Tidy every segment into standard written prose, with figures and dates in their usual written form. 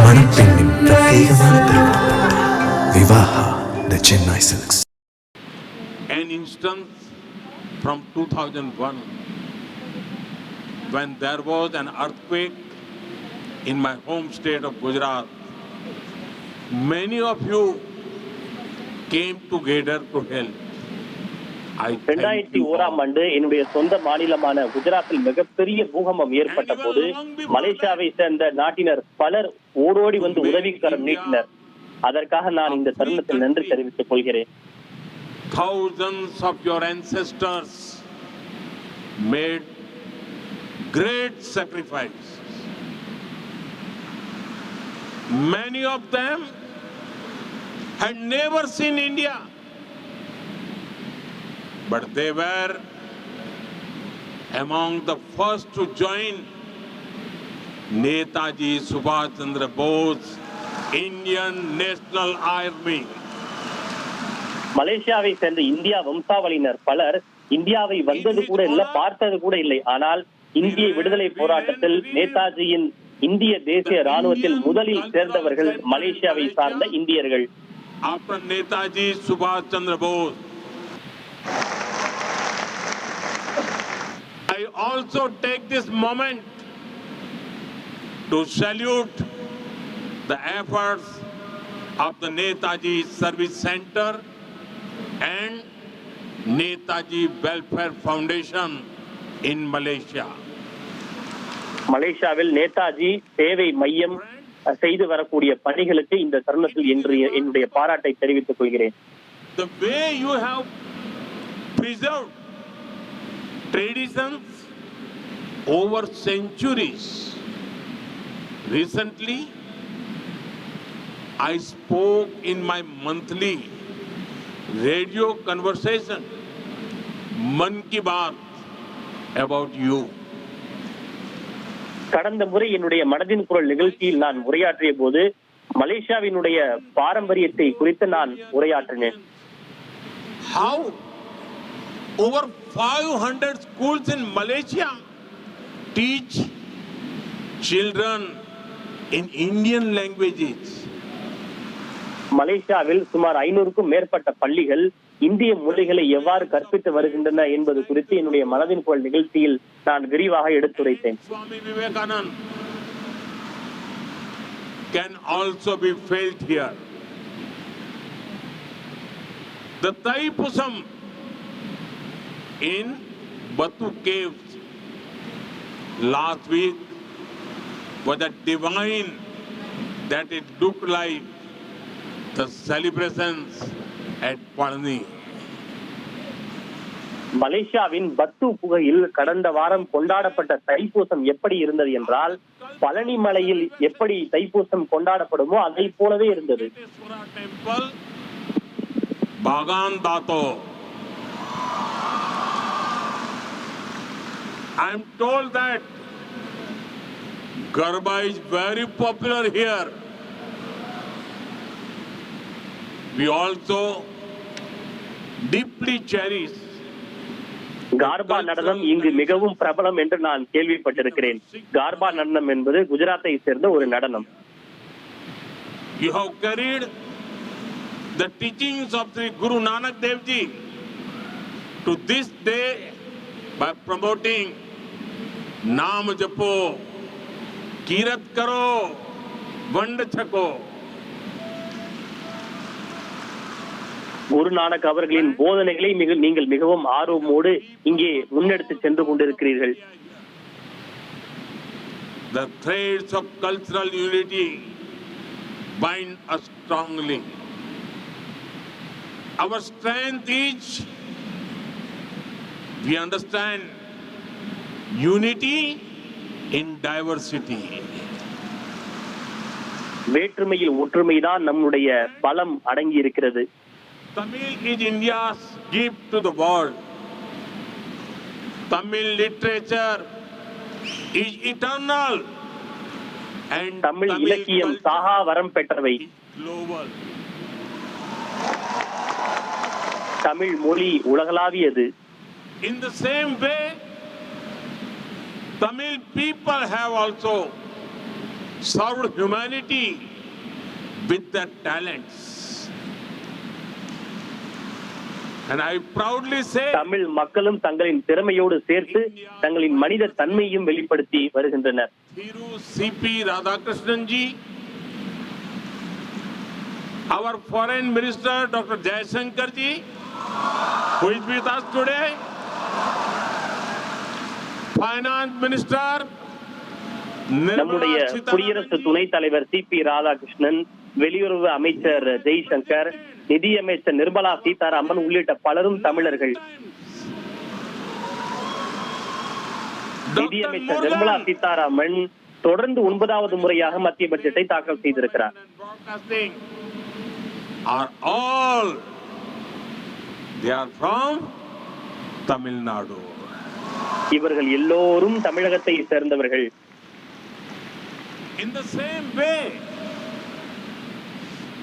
மணப்பெண்ணின் பிரத்யேகமான திருமணம் Vivaha the Chennai Silks. An instance from 2001 when there was an earthquake in my home state of Gujarat. Many of you came together to help. 2001ஆம் ஆண்டு என்னுடைய சொந்த மாநிலமான குஜராத்தில் மிகப்பெரிய பூகம்பம் ஏற்பட்ட போது மலேசியாவை சேர்ந்த நாட்டினர் பலர் ஓடோடி வந்து உதவிக்கரம் நீட்டினர். அதற்காக நான் இந்த தருணத்தில் நன்றி தெரிவித்துக் கொள்கிறேன். Thousands of your ancestors made great sacrifices. Many of them had never seen India, but they were among the first to join Netaji Subhash Chandra Bose Indian National Army. மலேசியாவை சேர்ந்த இந்தியா வம்சாவளியினர் பலர் இந்தியாவை வந்தது கூட இல்ல, பார்த்தது கூட இல்லை. ஆனால் இந்திய விடுதலை போராட்டத்தில் நேதாஜியின் இந்திய தேசிய ராணுவத்தில் முதலில் சேர்ந்தவர்கள் மலேசியாவை சார்ந்த இந்தியர்கள். After Netaji Subhash Chandra Bose, I also take this moment to salute the efforts of the Netaji Service Center and Netaji Welfare Foundation in Malaysia. மலேசியாவில் நேதாஜி சேவை மையம் செய்து வரக்கூடிய பணிகளுக்கு இந்த தருணத்தில் என்னுடைய பாராட்டை தெரிவித்துக் கொள்கிறேன். The way you have preserved traditions over centuries. Recently, I spoke in my monthly radio conversation, Man Ki Baat, about you. கடந்த முறை என்னுடைய மனதின் குரல் நிகழ்ச்சியில் நான் உரையாற்றிய போது மலேசியாவினுடைய பாரம்பரியத்தை குறித்து நான் உரையாற்றினேன். How over 500 schools in Malaysia teach children in Indian languages. மலேசியாவில் சுமார் 500க்கும் மேற்பட்ட பள்ளிகள் இந்திய மொழிகளை எவ்வாறு கற்பித்து வருகின்றன என்பது குறித்து என்னுடைய மனதின் குரல் நிகழ்ச்சியில் நான் விரிவாக எடுத்துரைத்தேன். Swami Vivekananda can also be felt here. The Thaipusam in Batu Caves last week was a divine that it looked like the celebrations at Palani. மலேசியாவின் பத்து குகையில் கடந்த வாரம் கொண்டாடப்பட்ட தைப்பூசம் எப்படி இருந்தது என்றால் பழனி மலையில் எப்படி தைப்பூசம் கொண்டாடப்படுமோ அதை போலவே இருந்தது. Bagan Dato. I am told that Garba is very popular here. We also deeply cherish கார்பா நடனம் இங்கு மிகவும் பிரபலம் என்று நான் கேள்விப்பட்டிருக்கிறேன். கார்பா நடனம் என்பது குஜராத்தை சேர்ந்த ஒரு நடனம். You have carried the teachings of Sri Guru Nanak Dev Ji to this day by promoting Naam Japo, Kirat Karo, Vand Chako. Guru Nanak அவர்களின் போதனைகளை நீங்கள் மிகவும் ஆர்வமோடு இங்கே முன்னெடுத்து சென்று கொண்டிருக்கிறீர்கள். The threads of cultural unity bind us strongly. Our strength is we understand unity in diversity. வேற்றுமையில் ஒற்றுமைதான் நம்முடைய பலம் அடங்கி இருக்கிறது. Tamil is India's gift to the world. Tamil literature is eternal and Tamil இலக்கியம் சாகா வரம் பெற்றவை. Global. தமிழ் மொழி உலகளாவியது. In the same way, Tamil people have also served humanity with their talents. And I proudly say, Tamil மக்களும் தங்களின் திறமையோடு சேர்த்து தங்களின் மனித தன்மையும் வெளிப்படுத்தி வருகின்றனர். Thiru C.P. Radhakrishnan ji, our Foreign Minister Dr. Jaishankar ji, who is with us today, Finance Minister நம்முடைய Nirmala குடியரசு Sitharaman துணைத் தலைவர் சி.பி. ராதாகிருஷ்ணன், வெளியுறவு அமைச்சர் ஜெய்சங்கர், நிதியமைச்சர் நிர்மலா சீதாராமன் உள்ளிட்ட பலரும் தமிழர்கள். நிதியமைச்சர் நிர்மலா சீதாராமன் தொடர்ந்து 9வது முறையாக மத்திய பட்ஜெட்டை தாக்கல் செய்திருக்கிறார். are all they are from Tamil Nadu. இவர்கள் எல்லோரும் தமிழகத்தை சேர்ந்தவர்கள். In the same way,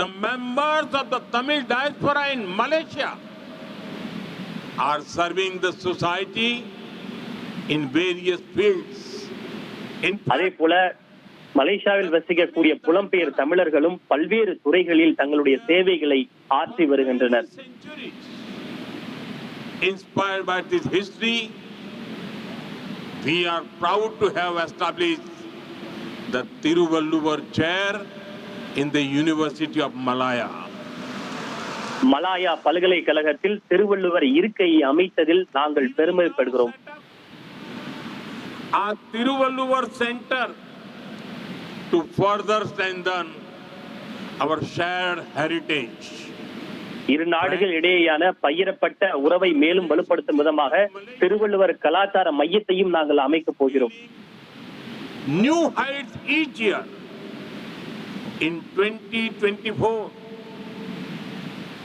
the members of the Tamil diaspora in Malaysia are serving the society in various fields. அதே போல மலேசியாவில் வசிக்கக்கூடிய புலம்பெயர் தமிழர்களும் பல்வேறு துறைகளில் தங்களுடைய சேவைகளை ஆற்றி வருகின்றனர். Inspired by this history, we are proud to have established the Tiruvalluvar chair in the University of Malaya. Malaya பல்கலைக்கழகத்தில் திருவள்ளுவர் இருக்கையை அமைத்ததில் நாங்கள் பெருமைப்படுகிறோம். Our Tiruvalluvar Center to further strengthen our shared heritage. இரு நாடுகள் இடையேயான பகிரப்பட்ட உறவை மேலும் வலுப்படுத்தும் விதமாக திருவள்ளுவர் கலாச்சார மையத்தையும் நாங்கள் அமைக்கப் போகிறோம். New heights each year. In 2024,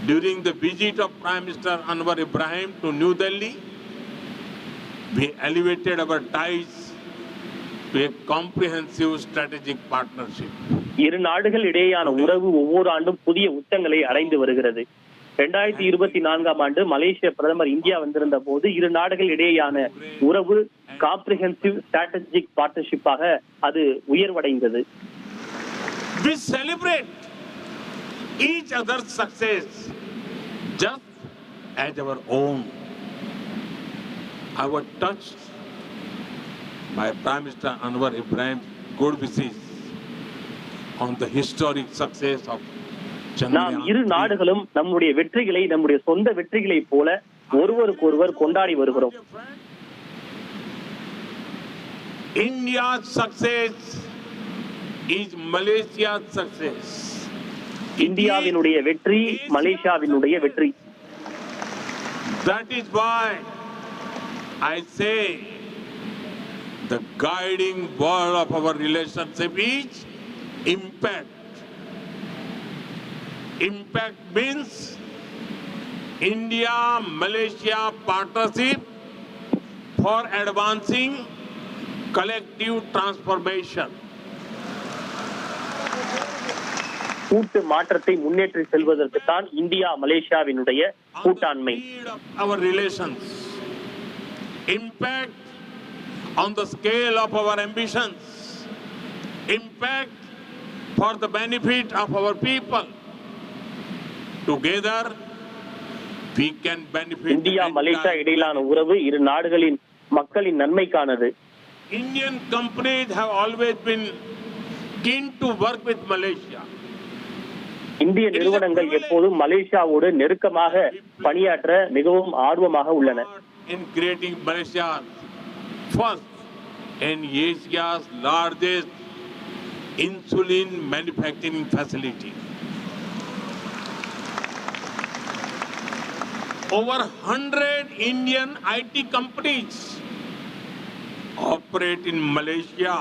during the visit of Prime Minister Anwar Ibrahim to New Delhi, we elevated our ties to a comprehensive strategic partnership. இரு நாடுகள் இடையேயான உறவு ஒவ்வொரு ஆண்டும் புதிய உச்சங்களை அடைந்து வருகிறது. 2024ஆம் ஆண்டு மலேசிய பிரதமர் இந்தியா வந்திருந்த போது இரு நாடுகள் இடையேயான உறவு காம்ப்ரிஹென்சிவ் ஸ்ட்ராட்டஜிக் பார்ட்னர்ஷிப்பாக அது உயர்வடைந்தது. We celebrate each other's success just as our own. I was touched by Prime Minister Anwar Ibrahim's good wishes on the historic success of நாம் இரு நாடுகளும் நம்முடைய வெற்றிகளை நம்முடைய சொந்த வெற்றிகளை போல ஒருவருக்கொருவர் கொண்டாடி வருகிறோம். India's success is Malaysia's success. இந்தியாவினுடைய வெற்றி மலேசியாவினுடைய வெற்றி. That is why I say the guiding word of our relationship is impact. Impact means India-Malaysia partnership for advancing collective transformation. கூட்டு மாற்றத்தை முன்னேற்றி செல்வதற்கு தான் இந்தியா மலேசியாவினுடைய கூட்டாண்மை. Our relations, impact on the scale of our ambitions, impact for the benefit of our people. Together we can benefit. India Malaysia இடையிலான உறவு இரு நாடுகளின் மக்களின் நன்மைக்கானது. Indian companies have always been keen to work with Malaysia. இந்திய நிறுவனங்கள் எப்போதும் மலேசியாவோடு நெருக்கமாக பணியாற்ற மிகவும் ஆர்வமாக உள்ளன. In creating Malaysia's first and Asia's largest insulin manufacturing facility. Over 100 Indian IT companies operate in Malaysia,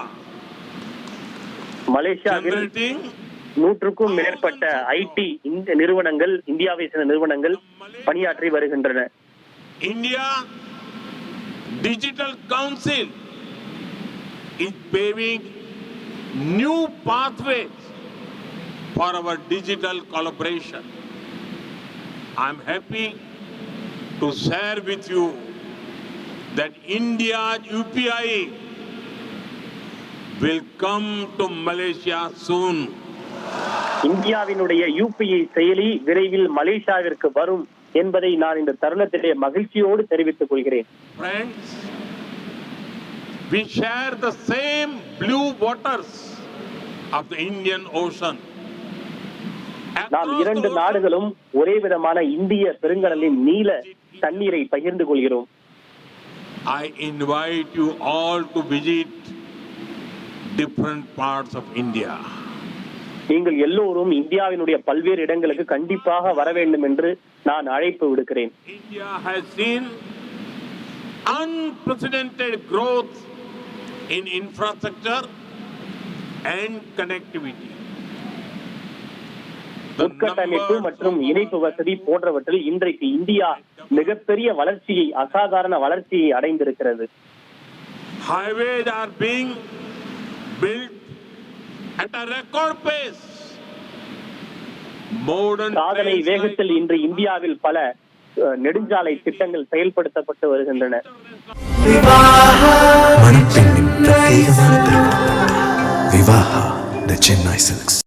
மலேசியாவில் generating 100க்கும் மேற்பட்ட ஐடி நிறுவனங்கள் இந்தியாவை சேர்ந்த நிறுவனங்கள் பணியாற்றி வருகின்றன. India Digital Council is paving new pathways for our digital collaboration. I am happy to share with you that India's UPI will come to Malaysia soon. இந்தியாவினுடைய UPI செயலி விரைவில் மலேசியாவிற்கு வரும் என்பதை நான் இந்த தருணத்திலே மகிழ்ச்சியோடு தெரிவித்துக் கொள்கிறேன். Friends, we share the same blue waters of the Indian Ocean. நாம் இரண்டு நாடுகளும் ஒரே விதமான இந்திய பெருங்கடலின் நீல தண்ணீரை பகிர்ந்து கொள்கிறோம். I invite you all to visit different parts of India. நீங்கள் எல்லோரும் இந்தியாவினுடைய பல்வேறு இடங்களுக்கு கண்டிப்பாக வர வேண்டும் என்று நான் அழைப்பு விடுக்கிறேன். India has seen unprecedented growth in infrastructure and connectivity. உட்கட்டமைப்பு மற்றும் இணைப்பு வசதி போன்றவற்றில் இன்றைக்கு இந்தியா மிகப்பெரிய வளர்ச்சியை, அசாதாரண வளர்ச்சியை அடைந்திருக்கிறது. Highways are being built at a record pace. சாதனை வேகத்தில் இன்று இந்தியாவில் பல நெடுஞ்சாலை திட்டங்கள் செயல்படுத்தப்பட்டு வருகின்றன. மணப்பெண்ணின் பிரத்யேகமான திருமணம் விவாஹா தி சென்னை சில்க்ஸ்.